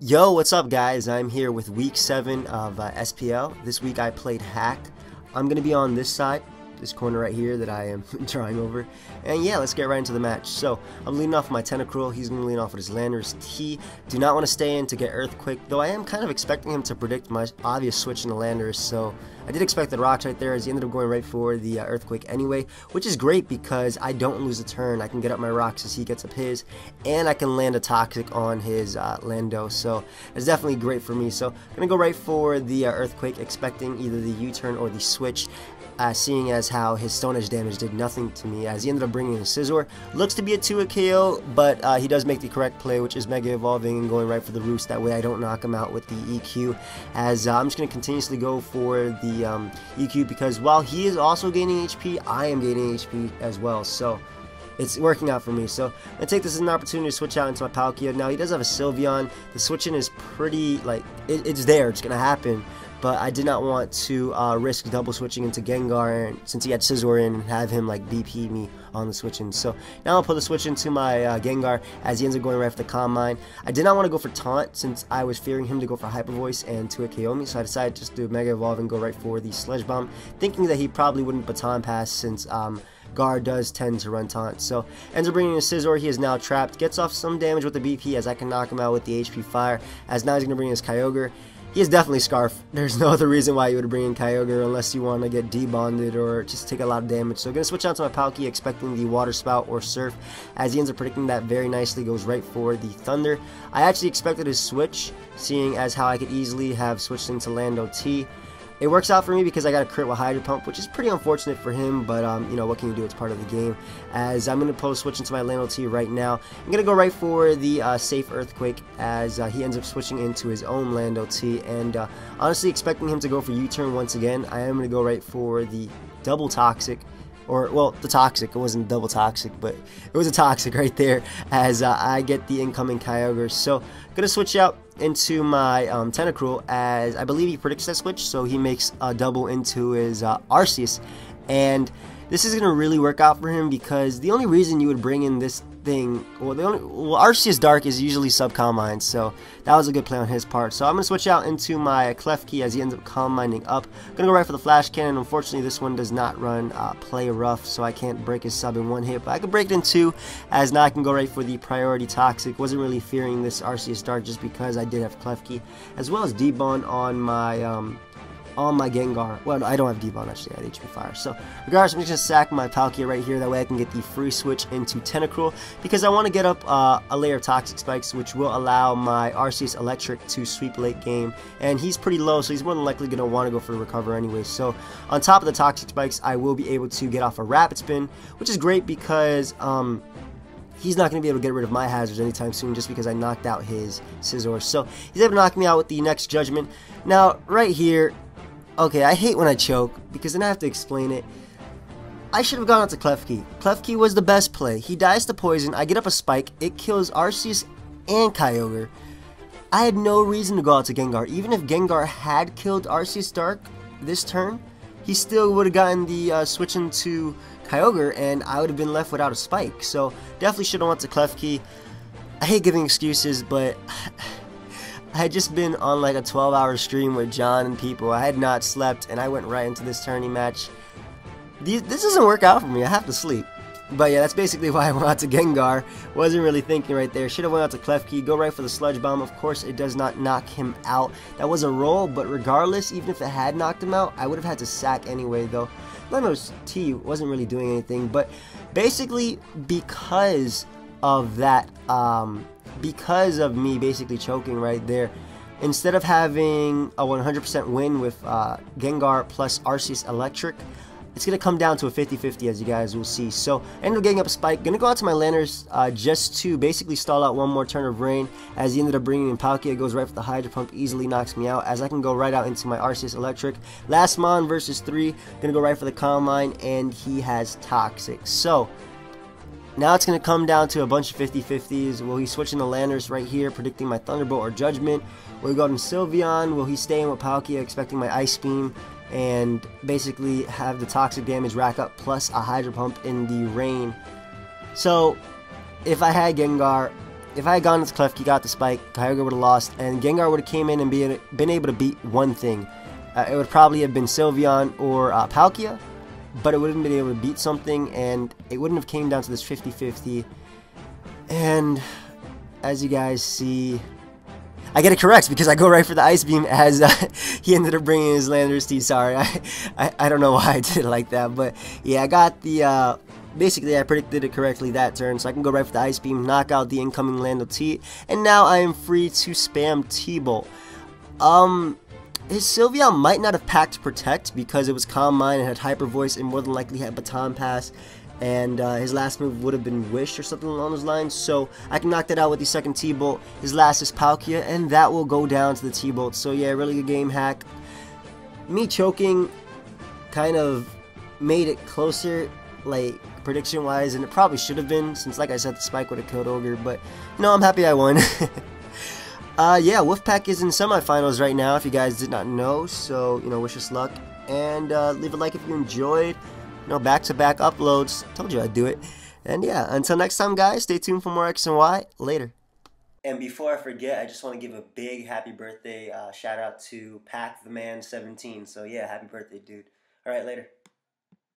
Yo, what's up guys? I'm here with week 7 of SPL. This week I played Hack. I'm going to be on this side, this corner right here that I am drawing over. And yeah, let's get right into the match. So, I'm leading off with my Tentacruel. He's going to lead off with his Landorus T. Do not want to stay in to get Earthquake, though I am kind of expecting him to predict my obvious switch in the Landorus. So, I did expect the rocks right there as he ended up going right for the Earthquake anyway, which is great because I don't lose a turn. I can get up my rocks as he gets up his, and I can land a Toxic on his Lando, so it's definitely great for me. So I'm going to go right for the Earthquake, expecting either the U-turn or the switch, seeing as how his Stone Edge damage did nothing to me as he ended up bringing a Scizor. Looks to be a 2-hit KO, but he does make the correct play, which is Mega Evolving and going right for the Roost. That way I don't knock him out with the EQ, as I'm just going to continuously go for the EQ, because while he is also gaining HP, I am gaining HP as well, so it's working out for me. So I'm going to take this as an opportunity to switch out into my Palkia. Now he does have a Sylveon. The switching is pretty, like, it's there, it's going to happen, but I did not want to risk double switching into Gengar, and since he had Scizor in, and have him like BP me on the switching. So now I'll put the switch into my Gengar as he ends up going right for the Calm Mind. I did not want to go for Taunt since I was fearing him to go for Hyper Voice and 2-hit KO me, so I decided just to Mega Evolve and go right for the Sledge Bomb, thinking that he probably wouldn't Baton Pass since Gar does tend to run Taunt. So ends up bringing a Scizor. He is now trapped, gets off some damage with the BP as I can knock him out with the HP Fire, as now he's going to bring his Kyogre. He is definitely Scarf. There's no other reason why you would bring in Kyogre unless you want to get debonded or just take a lot of damage. So I'm going to switch out to my Palkia, expecting the Water Spout or Surf, as he ends up predicting that very nicely, goes right for the Thunder. I actually expected his switch, seeing as how I could easily have switched into Lando T. It works out for me because I got a crit with Hydro Pump, which is pretty unfortunate for him, but you know, what can you do? It's part of the game. As I'm going to post switch into my Lando T right now. I'm going to go right for the safe Earthquake as he ends up switching into his own Lando T, and honestly expecting him to go for U-turn once again. I am going to go right for the double Toxic. Or, well, the Toxic. It wasn't double Toxic, but it was a Toxic right there as I get the incoming Kyogre. So, going to switch out into my Tentacruel as I believe he predicts that switch, so he makes a double into his Arceus. And this is going to really work out for him because the only reason you would bring in this thing, well, Arceus Dark is usually sub Calm Mind, so that was a good play on his part. So I'm going to switch out into my Klefki as he ends up Calm Minding up. I'm going to go right for the Flash Cannon. Unfortunately, this one does not run Play Rough, so I can't break his sub in one hit, but I can break it in two, as now I can go right for the Priority Toxic. Wasn't really fearing this Arceus Dark just because I did have Klefki, as well as Debon on my Gengar. Well, I don't have Debon, actually. I had HP Fire. So, regardless, I'm just going to sack my Palkia right here. That way I can get the free switch into Tentacruel, because I want to get up a layer of Toxic Spikes, which will allow my Arceus Electric to sweep late game. And he's pretty low, so he's more than likely going to want to go for the Recover anyway. So, on top of the Toxic Spikes, I will be able to get off a Rapid Spin, which is great because he's not going to be able to get rid of my hazards anytime soon just because I knocked out his Scizor. So, he's able to knock me out with the next Judgment. Now, right here, okay, I hate when I choke, because then I have to explain it. I should have gone out to Klefki. Klefki was the best play. He dies to Poison, I get up a Spike, it kills Arceus and Kyogre. I had no reason to go out to Gengar. Even if Gengar had killed Arceus Dark this turn, he still would have gotten the switch into Kyogre, and I would have been left without a Spike. So, definitely should have went to Klefki. I hate giving excuses, but I had just been on like a 12-hour stream with John and people. I had not slept, and I went right into this tourney match. This doesn't work out for me. I have to sleep. But yeah, that's basically why I went out to Gengar. Wasn't really thinking right there. Should have went out to Klefki. Go right for the Sludge Bomb. Of course, it does not knock him out. That was a roll, but regardless, even if it had knocked him out, I would have had to sack anyway, though. Lando's T wasn't really doing anything, but basically because of that, because of me basically choking right there, instead of having a 100% win with Gengar plus Arceus Electric, it's going to come down to a 50-50, as you guys will see. So, I ended up getting up a Spike. Going to go out to my Landorus just to basically stall out one more turn of rain, as he ended up bringing in Palkia. Goes right for the Hydro Pump, easily knocks me out, as I can go right out into my Arceus Electric. Last Mon versus 3. Going to go right for the Calm Mind, and he has Toxic. So, now it's going to come down to a bunch of 50-50s. Will he switch into Landorus right here, predicting my Thunderbolt or Judgment? Will he go to Sylveon? Will he stay in with Palkia, expecting my Ice Beam, and basically have the Toxic damage rack up, plus a Hydro Pump in the rain? So, if I had Gengar, if I had gone to the Klefki, got the spike, Kyogre would have lost, and Gengar would have came in and been able to beat one thing. It would probably have been Sylveon or Palkia, but it wouldn't have been able to beat something, and it wouldn't have came down to this 50-50. And as you guys see, I get it correct because I go right for the Ice Beam as he ended up bringing his Landorus T. Sorry, I don't know why I did it like that, but yeah, I got the basically I predicted it correctly that turn, so I can go right for the Ice Beam, knock out the incoming Lando T, and now I am free to spam T-Bolt. His Sylveon might not have packed Protect because it was Calm Mind and had Hyper Voice and more than likely had Baton Pass, and his last move would have been Wish or something along those lines, so I can knock that out with the second T-Bolt. His last is Palkia, and that will go down to the T-Bolt. So yeah, really good game hack. Me choking kind of made it closer, like prediction wise, and it probably should have been, since like I said, the spike would have killed Ogre, but you know, I'm happy I won. Yeah, Wolfpack is in semifinals right now if you guys did not know, so you know, wish us luck, and leave a like if you enjoyed. You know, back-to-back uploads. Told you I'd do it. And yeah, until next time, guys, stay tuned for more X and Y. Later. And before I forget, I just want to give a big happy birthday shout out to Pack the Man 17. So yeah, happy birthday, dude. All right, later.